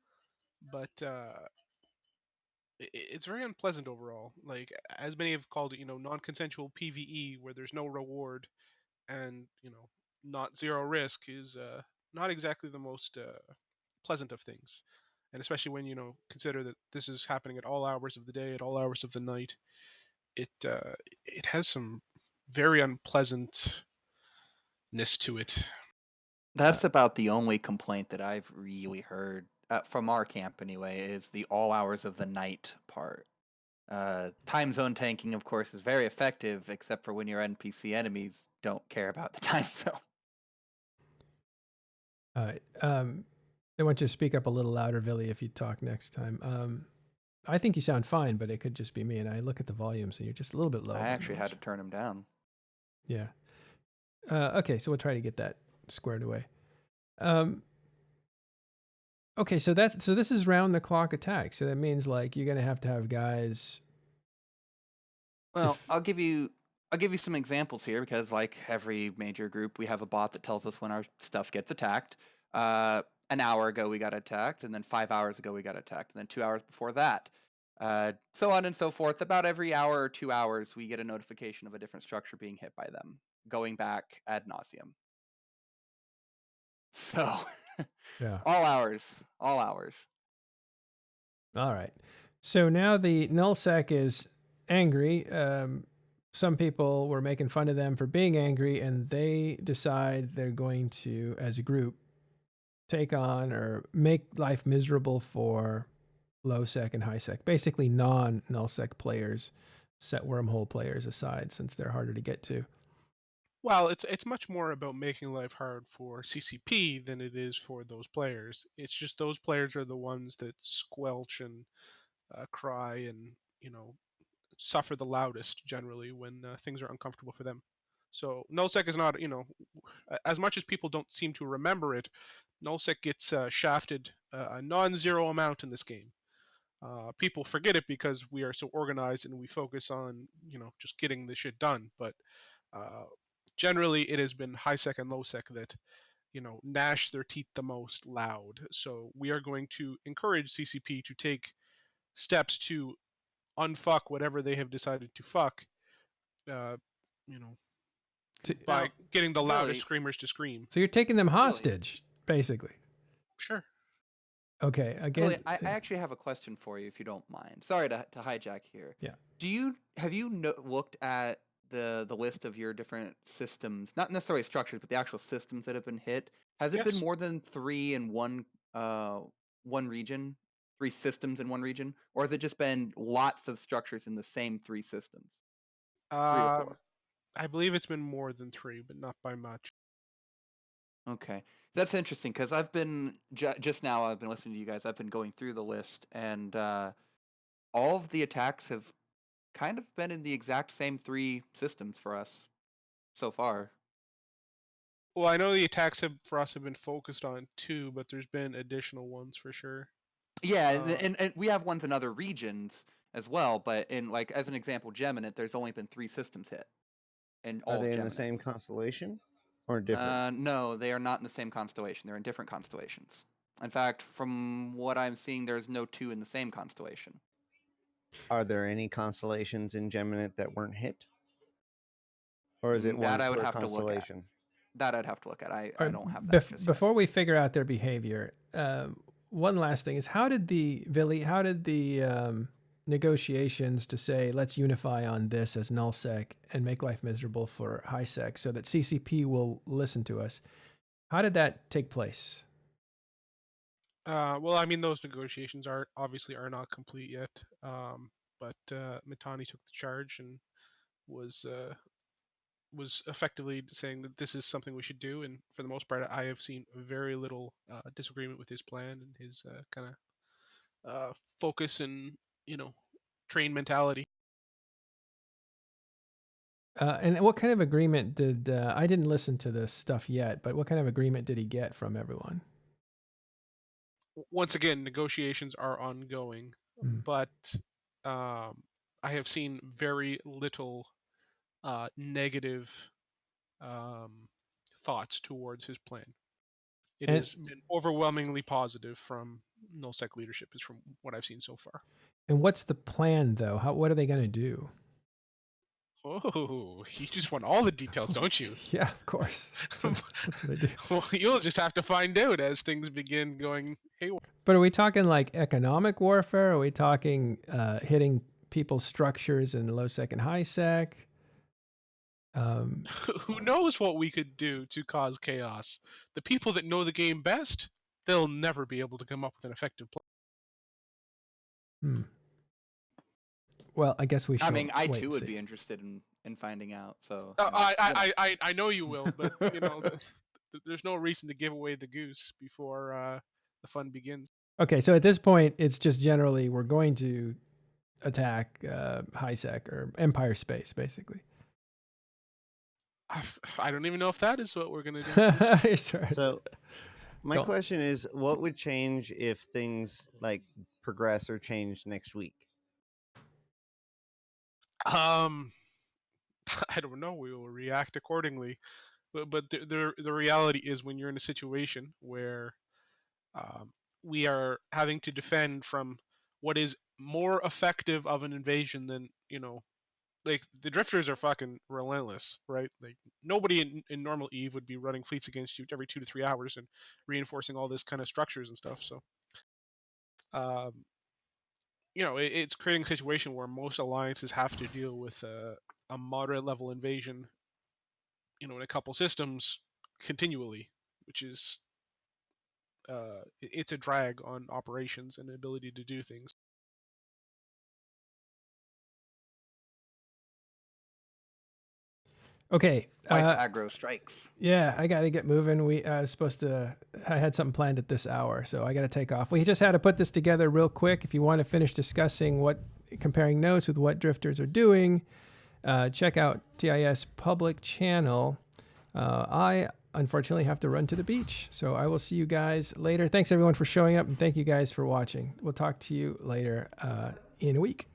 but it's very unpleasant overall. Like, as many have called it, non-consensual PvE where there's no reward and not zero risk is not exactly the most pleasant of things, and especially when consider that this is happening at all hours of the day, at all hours of the night. It has some very unpleasantness to it. That's about the only complaint that I've really heard from our camp anyway, is the all hours of the night part. Time zone tanking, of course, is very effective, except for when your NPC enemies don't care about the time zone. All right. I want you to speak up a little louder, Billy, if you talk next time. I think you sound fine, but it could just be me. And I look at the volumes, and you're just a little bit low. I actually had to turn them down. Yeah. Okay, so we'll try to get that squared away. Okay, so this is round the clock attack. So that means like you're gonna have guys. Well, I'll give you I'll give you some examples here because, like every major group, we have a bot that tells us when our stuff gets attacked. An hour ago we got attacked, and then 5 hours ago we got attacked, and then 2 hours before that. So on and so forth. About every hour or 2 hours, we get a notification of a different structure being hit by them, going back ad nauseum. So, Yeah. all hours, all hours. All right. So now the Null SEC is angry. Some people were making fun of them for being angry, and they decide they're going to, as a group, take on or make life miserable for low sec and high sec, basically non-null sec players, set wormhole players aside, since they're harder to get to. Well, it's much more about making life hard for CCP than it is for those players. It's just those players are the ones that squelch and cry and suffer the loudest generally when things are uncomfortable for them. So nullsec is not, as much as people don't seem to remember it, nullsec gets shafted a non-zero amount in this game. People forget it because we are so organized and we focus on, just getting the shit done. But generally, it has been high sec and low sec that, gnash their teeth the most loud. So we are going to encourage CCP to take steps to unfuck whatever they have decided to fuck, by Now, getting the Billy, loudest screamers to scream. So you're taking them hostage, basically. Sure. Okay, Billy, again. I actually have a question for you, if you don't mind. Sorry to hijack here. Yeah. Have you looked at the list of your different systems, not necessarily structures, but the actual systems that have been hit? Has it been Yes. more than 3 in one region, 3 systems in one region, or has it just been lots of structures in the same 3 systems, 3 or 4? I believe it's been more than 3, but not by much. Okay, that's interesting because I've been just now. I've been listening to you guys. I've been going through the list, and all of the attacks have kind of been in the exact same 3 systems for us so far. Well, I know the attacks for us have been focused on 2, but there's been additional ones for sure. Yeah, and we have ones in other regions as well, but in, like, as an example, Geminate, there's only been 3 systems hit, and Are all they of in the Geminate. same constellation or different? No, they are not in the same constellation. They're in different constellations. In fact, from what I'm seeing, there's no 2 in the same constellation. Are there any constellations in Geminate that weren't hit? Or is it That one I would per have to look at. constellation? That I'd have to look at. I Or don't have that just yet. Before we figure out their behavior, one last thing is how did the negotiations to say let's unify on this as null sec and make life miserable for high sec so that CCP will listen to us? How did that take place? Well, I mean, those negotiations are not complete yet. But Mitani took the charge and was effectively saying that this is something we should do. And for the most part, I have seen very little disagreement with his plan and his kind of focus and train mentality. And what kind of agreement did I didn't listen to this stuff yet, but what kind of agreement did he get from everyone? Once again, negotiations are ongoing, but I have seen very little negative thoughts towards his plan. It has been overwhelmingly positive from nullsec leadership, is from what I've seen so far. And what's the plan, though? What are they going to do? Oh, you just want all the details, don't you? Yeah, of course. That's what I do. Well, you'll just have to find out as things begin going haywire. But are we talking like economic warfare? Are we talking hitting people's structures in low sec and high sec? Who knows what we could do to cause chaos? The people that know the game best, they'll never be able to come up with an effective plan. Well, I guess we should. I mean, I too would be interested in finding out. So I know you will, but there's no reason to give away the goose before the fun begins. Okay, so at this point, it's just generally we're going to attack high sec or Empire space, basically. I don't even know if that is what we're going to do. So my question is, what would change if things like progress or change next week? I don't know. We will react accordingly. But the reality is, when you're in a situation where we are having to defend from what is more effective of an invasion than, like, the drifters are fucking relentless, right? Like, nobody in normal Eve would be running fleets against you every 2 to 3 hours and reinforcing all this kind of structures and stuff. So um, it's creating a situation where most alliances have to deal with a moderate level invasion, in a couple systems continually, which is it's a drag on operations and the ability to do things. Okay. Twice aggro strikes. Yeah, I got to get moving. I had something planned at this hour, so I got to take off. We just had to put this together real quick. If you want to finish discussing comparing notes with what drifters are doing, check out TIS public channel. I unfortunately have to run to the beach, so I will see you guys later. Thanks everyone for showing up, and thank you guys for watching. We'll talk to you later in a week.